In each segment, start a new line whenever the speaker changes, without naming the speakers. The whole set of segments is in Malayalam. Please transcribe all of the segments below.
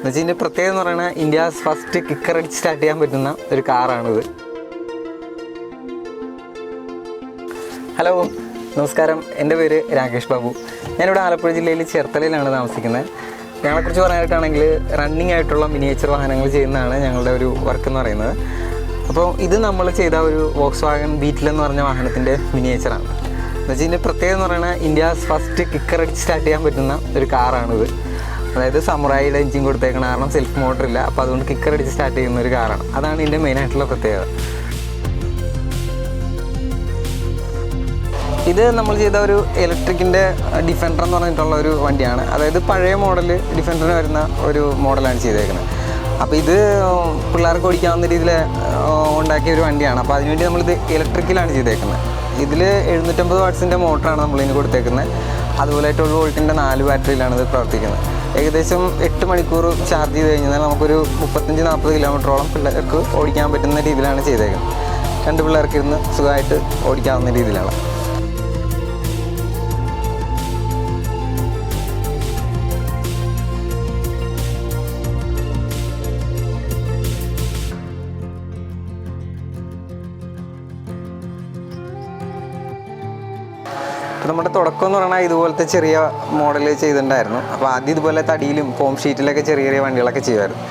എന്നുവെച്ചാൽ ഇതിൻ്റെ പ്രത്യേകത എന്ന് പറയുന്നത് ഇന്ത്യാസ് ഫസ്റ്റ് കിക്കർ അടിച്ച് സ്റ്റാർട്ട് ചെയ്യാൻ പറ്റുന്ന ഒരു കാറാണിത്. ഹലോ, നമസ്കാരം. എൻ്റെ പേര് രാകേഷ് ബാബു. ഞാനിവിടെ ആലപ്പുഴ ജില്ലയിൽ ചേർത്തലയിലാണ് താമസിക്കുന്നത്. ഞങ്ങളെക്കുറിച്ച് പറയാനായിട്ടാണെങ്കിൽ റണ്ണിങ് ആയിട്ടുള്ള മിനിയേച്ചർ വാഹനങ്ങൾ ചെയ്യുന്നതാണ് ഞങ്ങളുടെ ഒരു വർക്ക് എന്ന് പറയുന്നത്. അപ്പോൾ ഇത് നമ്മൾ ചെയ്ത ഒരു വോക്സ്വാഗൺ ബീറ്റിൽ എന്ന് പറഞ്ഞ വാഹനത്തിൻ്റെ മിനിയേച്ചറാണ്. എന്നുവെച്ചാൽ ഇതിൻ്റെ പ്രത്യേകത എന്ന് പറയുന്നത് ഇന്ത്യാസ് ഫസ്റ്റ് കിക്കർ അടിച്ച് സ്റ്റാർട്ട് ചെയ്യാൻ പറ്റുന്ന ഒരു കാറാണിത്. അതായത് സമുറായിയുടെ എഞ്ചിൻ കൊടുത്തേക്കണം, കാരണം സെൽഫ് മോട്ടർ ഇല്ല. അപ്പോൾ അതുകൊണ്ട് കിക്കർ അടിച്ച് സ്റ്റാർട്ട് ചെയ്യുന്ന ഒരു കാറാണ്. അതാണ് ഇതിൻ്റെ മെയിനായിട്ടുള്ള പ്രത്യേകത. ഇത് നമ്മൾ ചെയ്ത ഒരു ഇലക്ട്രിക്കിൻ്റെ ഡിഫൻഡർ എന്ന് പറഞ്ഞിട്ടുള്ള ഒരു വണ്ടിയാണ്. അതായത് പഴയ മോഡൽ ഡിഫൻഡറിന് വരുന്ന ഒരു മോഡലാണ് ചെയ്തേക്കുന്നത്. അപ്പോൾ ഇത് പിള്ളേർക്ക് ഓടിക്കാവുന്ന രീതിയിൽ ഉണ്ടാക്കിയ ഒരു വണ്ടിയാണ്. അപ്പോൾ അതിനുവേണ്ടി നമ്മളിത് ഇലക്ട്രിക്കിലാണ് ചെയ്തേക്കുന്നത്. ഇതിൽ 750 വാട്ട്സിൻ്റെ മോട്ടറാണ് നമ്മളിതിന് കൊടുത്തേക്കുന്നത്. അതുപോലെ 12 വോൾട്ടിൻ്റെ 4 ബാറ്ററിയിലാണ് ഇത് പ്രവർത്തിക്കുന്നത്. ഏകദേശം 8 മണിക്കൂർ ചാർജ് ചെയ്ത് കഴിഞ്ഞാൽ നമുക്കൊരു 35-40 കിലോമീറ്ററോളം പിള്ളേർക്ക് ഓടിക്കാൻ പറ്റുന്ന രീതിയിലാണ് ചെയ്തേക്കുന്നത്. 2 പിള്ളേർക്ക് ഇരുന്ന് സുഖമായിട്ട് ഓടിക്കാവുന്ന രീതിയിലാണ്. നമ്മുടെ തുടക്കം എന്ന് പറഞ്ഞാൽ ഇതുപോലത്തെ ചെറിയ മോഡൽ ചെയ്തിട്ടുണ്ടായിരുന്നു. അപ്പോൾ ആദ്യം ഇതുപോലെ തടിയിലും ഫോം ഷീറ്റിലൊക്കെ ചെറിയ ചെറിയ വണ്ടികളൊക്കെ ചെയ്യുമായിരുന്നു.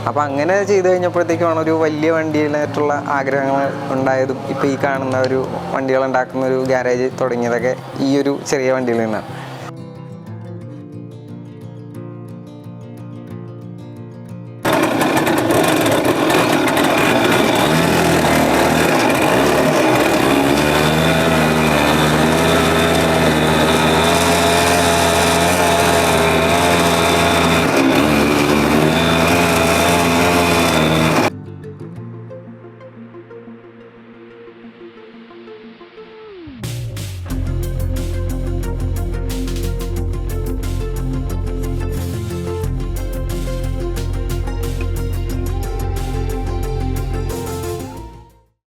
അപ്പോൾ അങ്ങനെ ചെയ്ത് കഴിഞ്ഞപ്പോഴത്തേക്കുമാണ് ഒരു വലിയ വണ്ടിയിലായിട്ടുള്ള ആഗ്രഹങ്ങൾ ഉണ്ടായതും ഇപ്പോൾ ഈ കാണുന്ന ഒരു വണ്ടികളുണ്ടാക്കുന്ന ഒരു ഗ്യാരേജ് തുടങ്ങിയതൊക്കെ ഈ ഒരു ചെറിയ വണ്ടിയിൽ നിന്നാണ്.